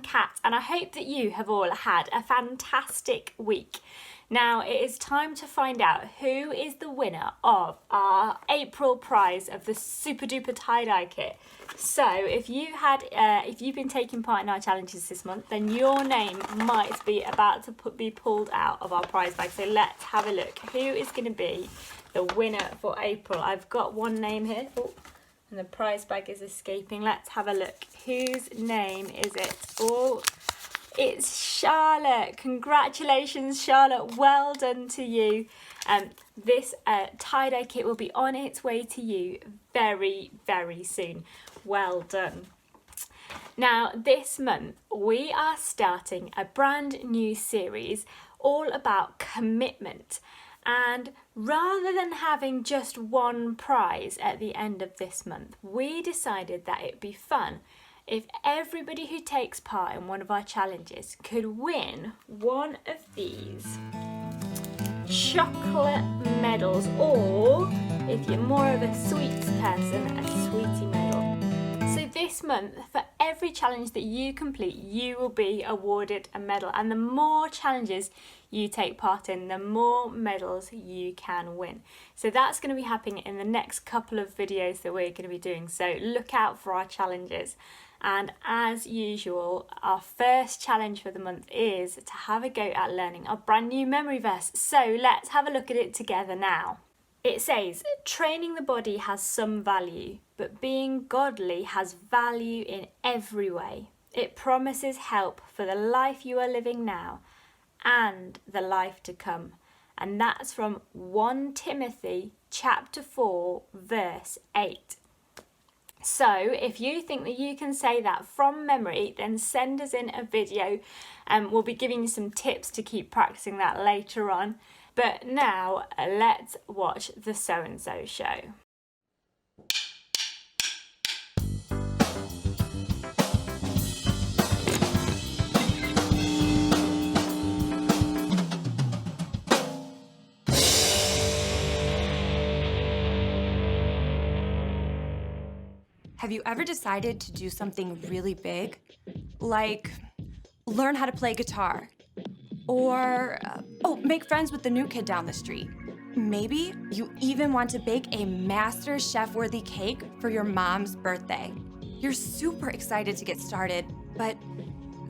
Kat, and I hope that you have all had a fantastic week. Now it is time to find out who is the winner of our April prize of the super duper tie-dye kit. So if you've been taking part in our challenges this month, then your name might be about to be pulled out of our prize bag. So let's have a look. Who is going to be the winner for April? I've got one name here. Oh, and the prize bag is escaping. Let's have a look. Whose name is it? Oh, it's Charlotte. Congratulations, Charlotte. Well done to you. This tie-dye kit will be on its way to you very, very soon. Well done. Now, this month, we are starting a brand new series all about commitment. And rather than having just one prize at the end of this month, we decided that it'd be fun if everybody who takes part in one of our challenges could win one of these chocolate medals, or if you're more of a sweets person, a sweetie medal. So this month, for every challenge that you complete, you will be awarded a medal, and the more challenges you take part in, the more medals you can win. So that's going to be happening in the next couple of videos that we're going to be doing, so look out for our challenges. And as usual, our first challenge for the month is to have a go at learning our brand new memory verse. So let's have a look at it together now. It says, training the body has some value, but being godly has value in every way. It promises help for the life you are living now and the life to come. And that's from 1 Timothy chapter 4, verse 8. So if you think that you can say that from memory, then send us in a video and we'll be giving you some tips to keep practicing that later on. But now let's watch the So-and-So Show. Have you ever decided to do something really big? Like learn how to play guitar? Or, make friends with the new kid down the street? Maybe you even want to bake a master chef-worthy cake for your mom's birthday. You're super excited to get started, but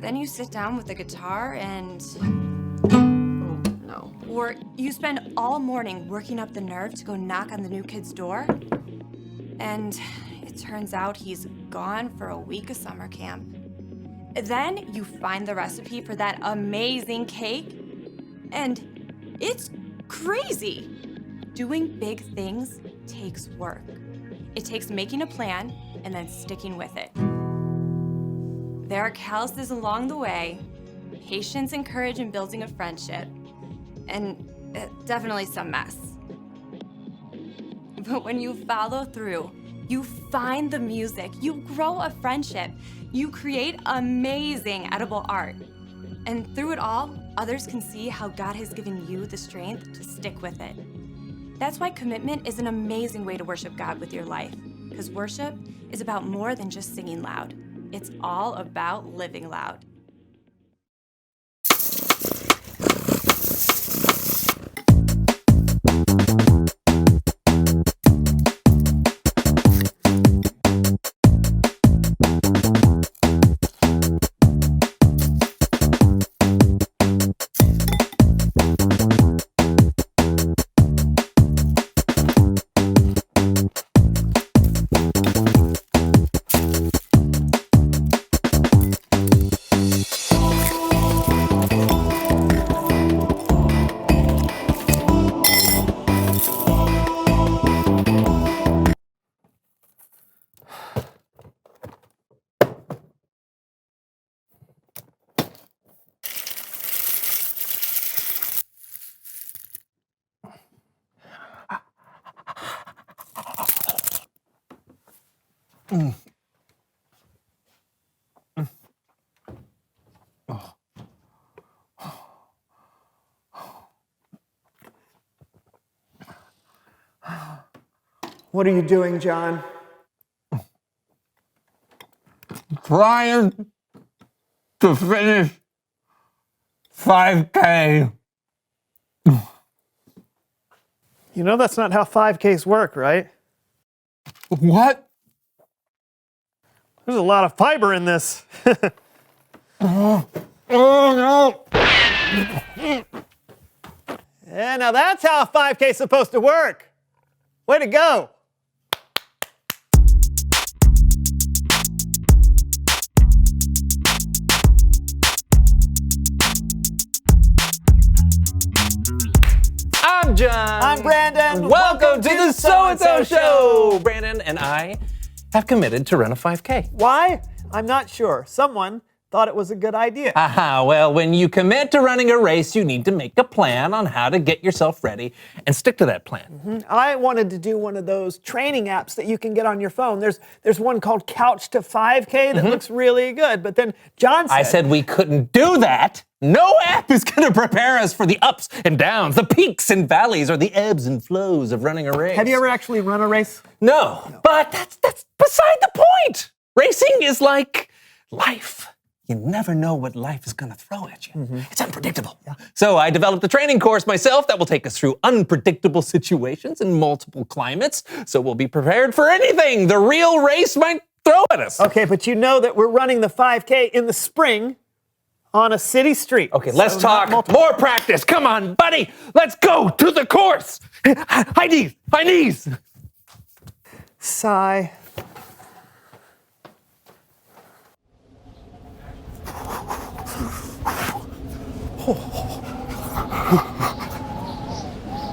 then you sit down with the guitar and... oh, no. Or you spend all morning working up the nerve to go knock on the new kid's door, and it turns out he's gone for a week of summer camp. Then you find the recipe for that amazing cake, and it's crazy. Doing big things takes work. It takes making a plan and then sticking with it. There are calluses along the way, patience and courage in building a friendship, and definitely some mess. But when you follow through, you find the music, you grow a friendship, you create amazing edible art. And through it all, others can see how God has given you the strength to stick with it. That's why commitment is an amazing way to worship God with your life, because worship is about more than just singing loud. It's all about living loud. What are you doing, John? Brian, to finish 5K. You know that's not how 5Ks work, right? What? There's a lot of fiber in this. Oh no! Yeah, now that's how a 5K is supposed to work. Way to go. I'm John. I'm Brandon. Welcome to the So-and-So Show. Brandon and I have committed to run a 5K. Why? I'm not sure. Someone thought it was a good idea. Aha, well, when you commit to running a race, you need to make a plan on how to get yourself ready and stick to that plan. I wanted to do one of those training apps that you can get on your phone. There's one called Couch to 5K that looks really good. But then John said... I said we couldn't do that. No app is going to prepare us for the ups and downs, the peaks and valleys, or the ebbs and flows of running a race. Have you ever actually run a race? No, but that's beside the point. Racing is like life. You never know what life is going to throw at you. It's unpredictable. So I developed a training course myself that will take us through unpredictable situations in multiple climates, so we'll be prepared for anything the real race might throw at us. Okay, but you know that we're running the 5K in the spring on a city street. Okay, let's talk. More practice. Come on, buddy. Let's go to the course. High knees. High knees. Sigh.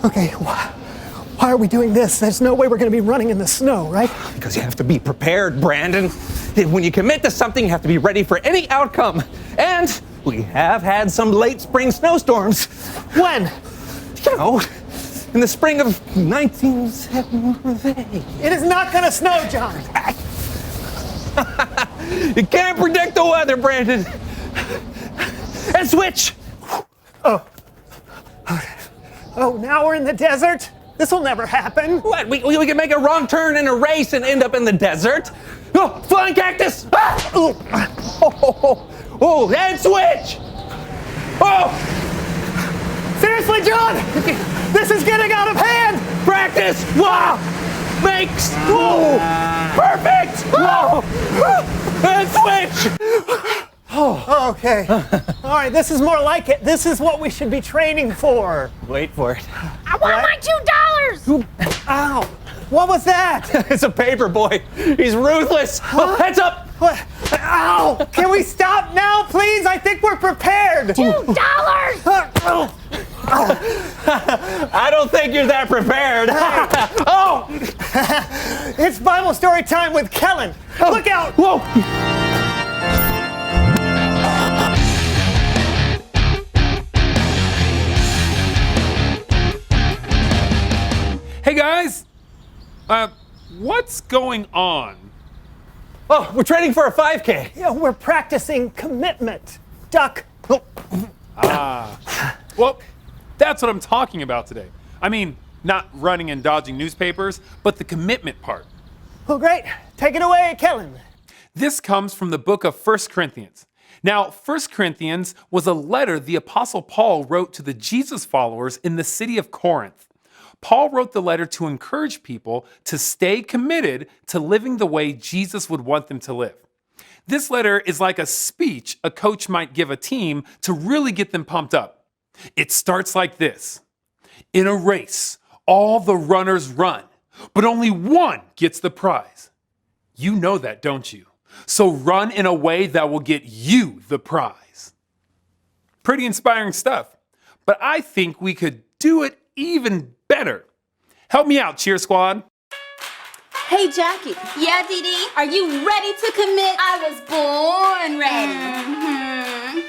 Okay, why are we doing this? There's no way we're going to be running in the snow, right? Because you have to be prepared, Brandon. When you commit to something, you have to be ready for any outcome. And we have had some late spring snowstorms. When? You know, in the spring of 1978. It is not going to snow, John. You can't predict the weather, Brandon. And switch. Oh, now we're in the desert? This will never happen. What? We can make a wrong turn in a race and end up in the desert? Oh, flying cactus! Ah! Oh, and switch! Oh! Seriously, John! This is getting out of hand! Practice! Wow! Makes! Whoa! Perfect! Whoa! And switch! Oh, okay. All right, this is more like it. This is what we should be training for. Wait for it. I want my $2! Ow! What was that? It's a paper boy. He's ruthless. Oh, heads up! What? Ow! Can we stop now, please? I think we're prepared. $2! I don't think you're that prepared. Oh! It's Bible story time with Kellen. Look out! Whoa! Hey guys, what's going on? Oh, we're training for a 5K. Yeah, we're practicing commitment. Duck. Well, that's what I'm talking about today. I mean, not running and dodging newspapers, but the commitment part. Well, great. Take it away, Kellen. This comes from the book of 1 Corinthians. Now, 1 Corinthians was a letter the Apostle Paul wrote to the Jesus followers in the city of Corinth. Paul wrote the letter to encourage people to stay committed to living the way Jesus would want them to live. This letter is like a speech a coach might give a team to really get them pumped up. It starts like this. In a race, all the runners run, but only one gets the prize. You know that, don't you? So run in a way that will get you the prize. Pretty inspiring stuff, but I think we could do it even better. Help me out, cheer squad. Hey, Jackie. Yeah, Dee Dee? Are you ready to commit? I was born ready.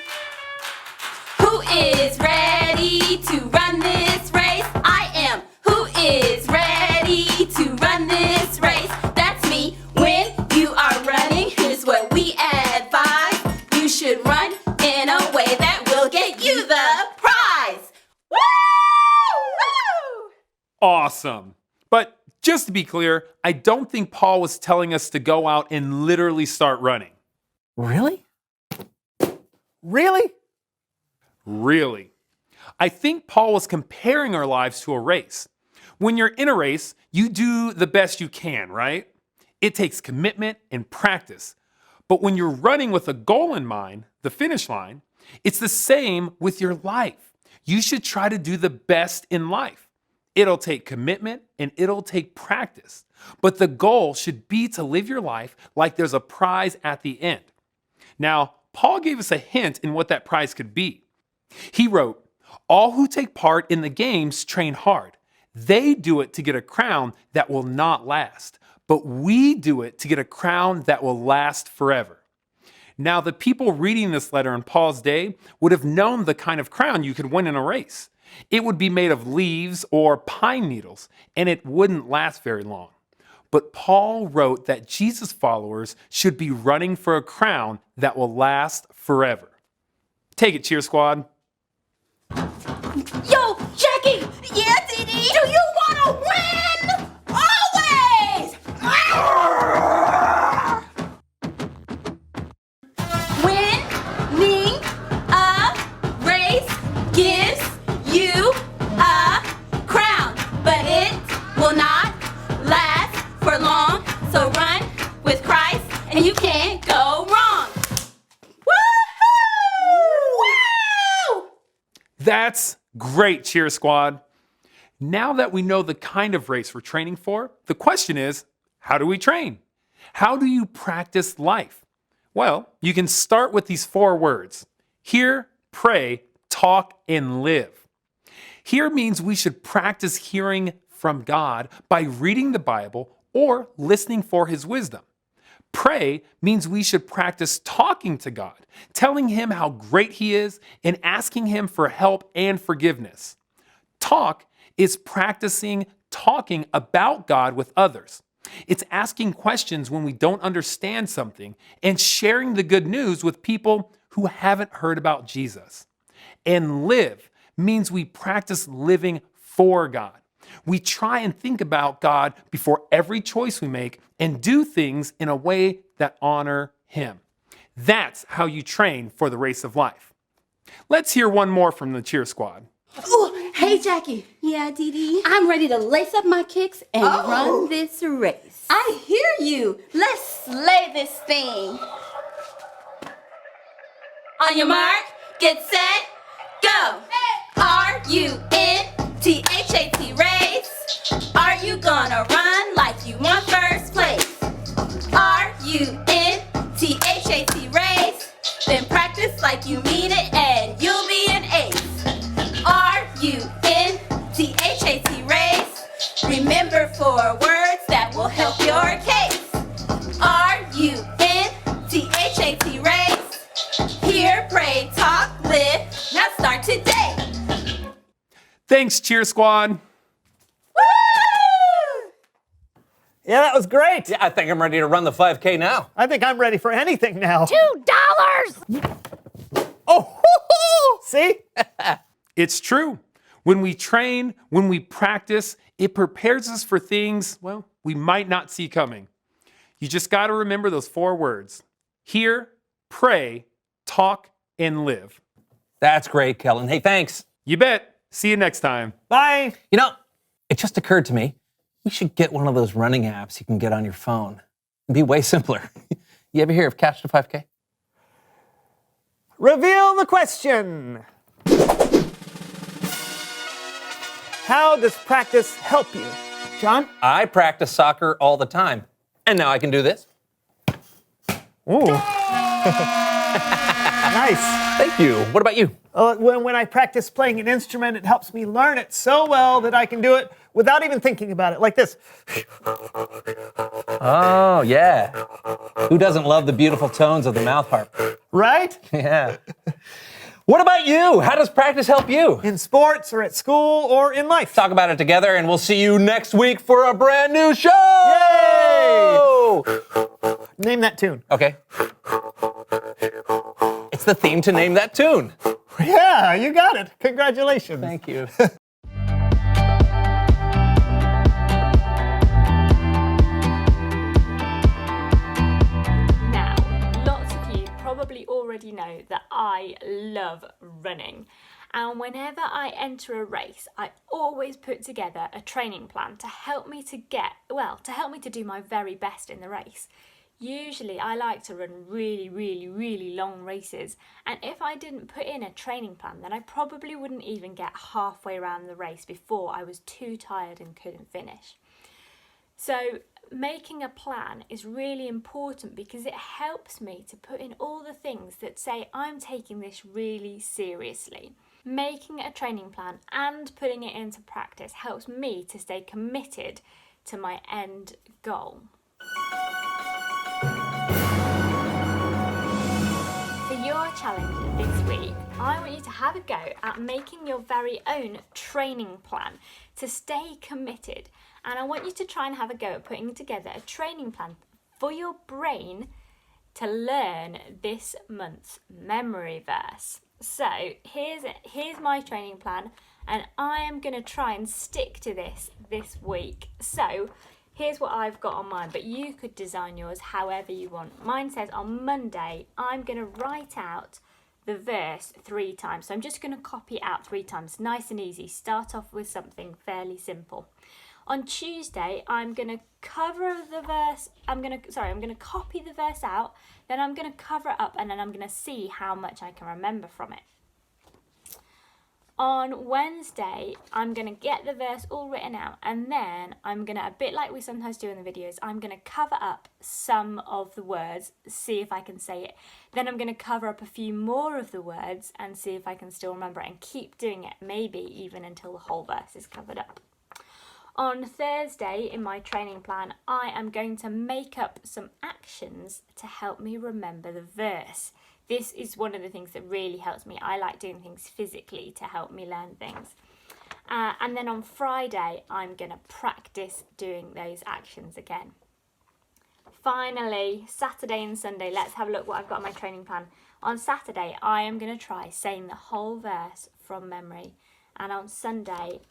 Who is ready to run this race? I am. Who is ready to run this race? That's me. When you are running, here's what we advise. You should run in a way that will get you the prize. Woo! Woo! Awesome. But just to be clear, I don't think Paul was telling us to go out and literally start running. Really? Really? Really. I think Paul was comparing our lives to a race. When you're in a race, you do the best you can, right? It takes commitment and practice. But when you're running with a goal in mind, the finish line, it's the same with your life. You should try to do the best in life. It'll take commitment and it'll take practice. But the goal should be to live your life like there's a prize at the end. Now, Paul gave us a hint in what that prize could be. He wrote, "All who take part in the games train hard. They do it to get a crown that will not last, but we do it to get a crown that will last forever." Now, the people reading this letter in Paul's day would have known the kind of crown you could win in a race. It would be made of leaves or pine needles, and it wouldn't last very long. But Paul wrote that Jesus followers should be running for a crown that will last forever. Take it, Cheer Squad. Yo, Jackie! Yeah, Dee Dee? Do you want to win? Always! Winning a race gives you a crown, but it will not last for long. So run with Christ and you can't go wrong. Woohoo! Woo! That's great, Cheer Squad. Now that we know the kind of race we're training for, the question is, how do we train? How do you practice life? Well, you can start with these 4 words: hear, pray, talk, and live. Hear means we should practice hearing from God by reading the Bible or listening for His wisdom. Pray means we should practice talking to God, telling Him how great He is, and asking Him for help and forgiveness. Talk is practicing talking about God with others. It's asking questions when we don't understand something and sharing the good news with people who haven't heard about Jesus. And live means we practice living for God. We try and think about God before every choice we make and do things in a way that honor Him. That's how you train for the race of life. Let's hear one more from the Cheer Squad. Ooh, hey, Jackie. Yeah, Dee Dee? I'm ready to lace up my kicks and run this race. I hear you. Let's slay this thing. On your mark, get set, go. R-U-N-T-H-A-T race. Are you gonna run like you want first place? R-U-N-T-H-A-T race. Then practice like you mean it and you'll be an ace. R-U-N-T-H-A-T race. Remember 4 words that will help your case. R-U-N-T-H-A-T race. Hear, pray, talk, live. Now start today. Thanks, Cheer Squad. Woo! Yeah, that was great. Yeah, I think I'm ready to run the 5K now. I think I'm ready for anything now. $2. Oh, see? It's true. When we train, when we practice, it prepares us for things, well, we might not see coming. You just got to remember those 4 words: hear, pray, talk, and live. That's great, Kellen. Hey, thanks. You bet. See you next time. Bye. You know, it just occurred to me, we should get one of those running apps you can get on your phone. It'd be way simpler. You ever hear of Catch the 5K? Reveal the question. How does practice help you? John? I practice soccer all the time. And now I can do this. Ooh. Nice. Thank you. What about you? When I practice playing an instrument, it helps me learn it so well that I can do it without even thinking about it, like this. Oh, yeah. Who doesn't love the beautiful tones of the mouth harp? Right? Yeah. What about you? How does practice help you? In sports or at school or in life. Talk about it together, and we'll see you next week for a brand new show! Yay! Name that tune. Okay. It's the theme to Name That Tune. Yeah, you got it. Congratulations. Thank you. Now, lots of you probably already know that I love running. And whenever I enter a race, I always put together a training plan to help me to do my very best in the race. Usually I like to run really, really, really long races, and if I didn't put in a training plan, then I probably wouldn't even get halfway around the race before I was too tired and couldn't finish. So making a plan is really important because it helps me to put in all the things that say I'm taking this really seriously. Making a training plan and putting it into practice helps me to stay committed to my end goal. For your challenge this week, I want you to have a go at making your very own training plan to stay committed. And I want you to try and have a go at putting together a training plan for your brain to learn this month's memory verse. So here's my training plan, and I am going to try and stick to this week. So here's what I've got on mine, but you could design yours however you want. Mine says on Monday, I'm going to write out the verse 3 times. So I'm just going to copy it out 3 times, nice and easy. Start off with something fairly simple. On Tuesday, I'm going to cover the verse. I'm going to copy the verse out, then I'm going to cover it up, and then I'm going to see how much I can remember from it. On Wednesday, I'm going to get the verse all written out, and then I'm going to, a bit like we sometimes do in the videos, I'm going to cover up some of the words, see if I can say it. Then I'm going to cover up a few more of the words and see if I can still remember it, and keep doing it, maybe even until the whole verse is covered up. On Thursday, in my training plan, I am going to make up some actions to help me remember the verse. This is one of the things that really helps me. I like doing things physically to help me learn things. And then on Friday, I'm going to practice doing those actions again. Finally, Saturday and Sunday, let's have a look what I've got on my training plan. On Saturday, I am going to try saying the whole verse from memory. And on Sunday,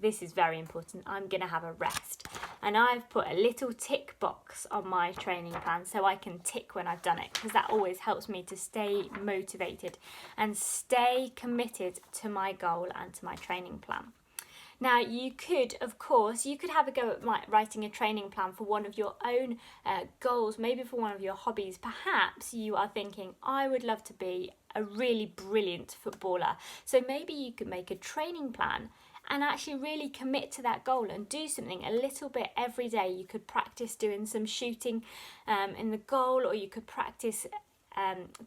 this is very important, I'm going to have a rest. And I've put a little tick box on my training plan so I can tick when I've done it, because that always helps me to stay motivated and stay committed to my goal and to my training plan. Now, you could have a go at writing a training plan for one of your own goals, maybe for one of your hobbies. Perhaps you are thinking, I would love to be a really brilliant footballer. So maybe you could make a training plan and actually really commit to that goal and do something a little bit every day. You could practice doing some shooting in the goal, or you could practice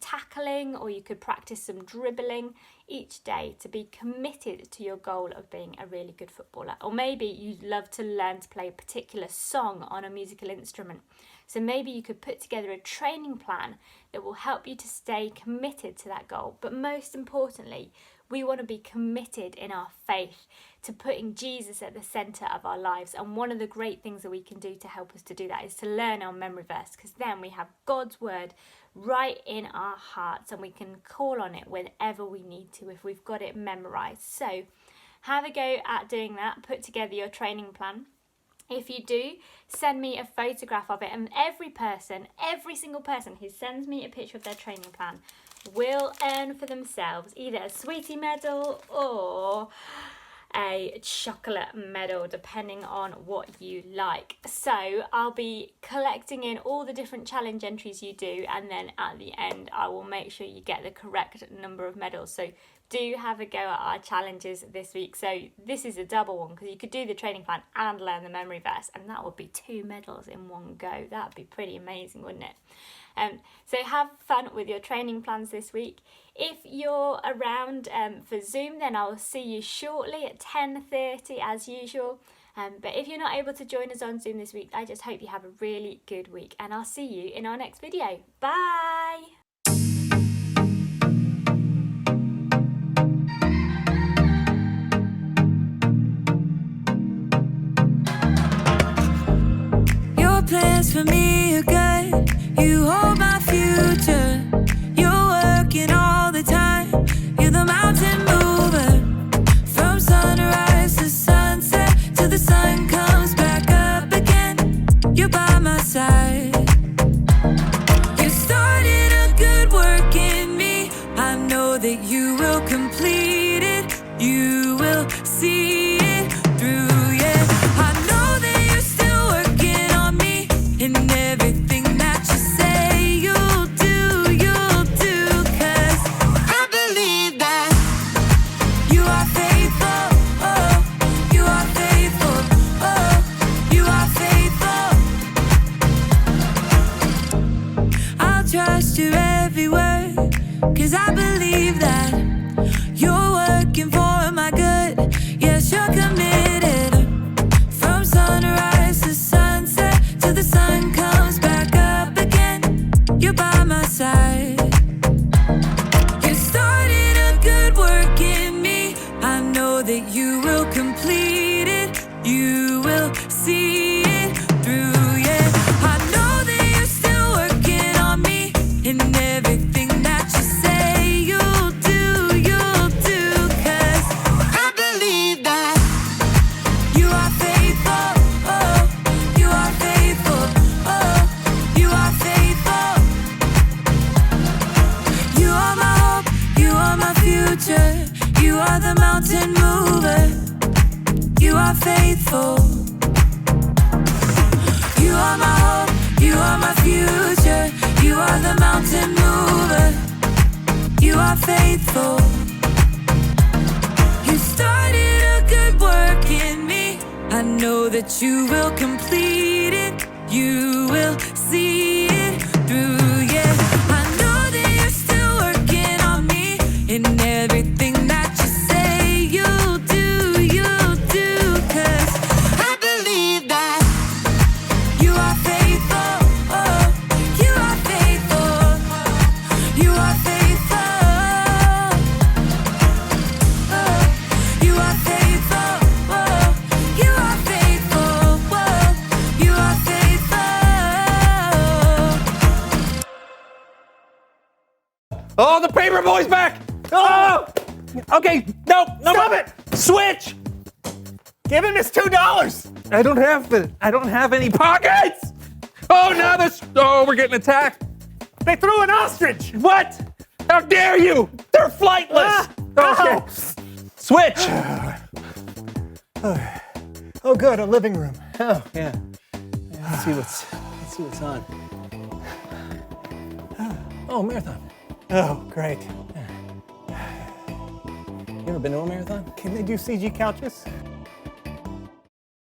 tackling, or you could practice some dribbling each day to be committed to your goal of being a really good footballer. Or maybe you'd love to learn to play a particular song on a musical instrument. So maybe you could put together a training plan that will help you to stay committed to that goal. But most importantly, we want to be committed in our faith to putting Jesus at the centre of our lives. And one of the great things that we can do to help us to do that is to learn our memory verse, because then we have God's word right in our hearts and we can call on it whenever we need to if we've got it memorised. So have a go at doing that. Put together your training plan. If you do, send me a photograph of it, and every single person who sends me a picture of their training plan will earn for themselves either a sweetie medal or a chocolate medal, depending on what you like. So I'll be collecting in all the different challenge entries you do, and then at the end I will make sure you get the correct number of medals. So do have a go at our challenges this week. So this is a double one, because you could do the training plan and learn the memory verse, and that would be 2 medals in one go. That'd be pretty amazing, wouldn't it? So have fun with your training plans this week. If you're around for Zoom, then I'll see you shortly at 10:30 as usual. But if you're not able to join us on Zoom this week, I just hope you have a really good week, and I'll see you in our next video. Bye! Plans for me are good. You hold my future. You're working all the time. You're the mountain mover. From sunrise to sunset, till the sun comes back up again. You're by my side. You started a good work in me. trust your every word, 'cause I believe that you're working for my good. Yes, you're committed. From sunrise to sunset, till the sun comes back up again, you're by my side. You started a good work in me. I know that you will complete it. You will see it through, yeah. I know that you're still working on me, and everything that you say you'll do, 'cause I believe that you are faithful, oh, you are faithful, oh, you are faithful. You are my hope, you are my future, you are the mountain mover, you are faithful. You are my hope, you are my future, you are the mountain mover, you are faithful. You started a good work in me. I know that you will complete it. You will see it through, yeah. I know that you're still working on me, and everything that you say you'll do, 'cause I believe that you are faithful, oh, you are faithful, you are faithful, oh, you are faithful, oh, you are faithful, oh, you are faithful. Oh, the paper boy's back! Oh! Okay, no, Stop it! Switch! Give him his $2. I don't have any pockets! Oh, now we're getting attacked. They threw an ostrich. What? How dare you? They're flightless! Okay. Ow. Switch! Oh, good, a living room. Oh, yeah. Let's see what's on. Oh, marathon. Oh, great. You ever been to a marathon? Can they do CG couches?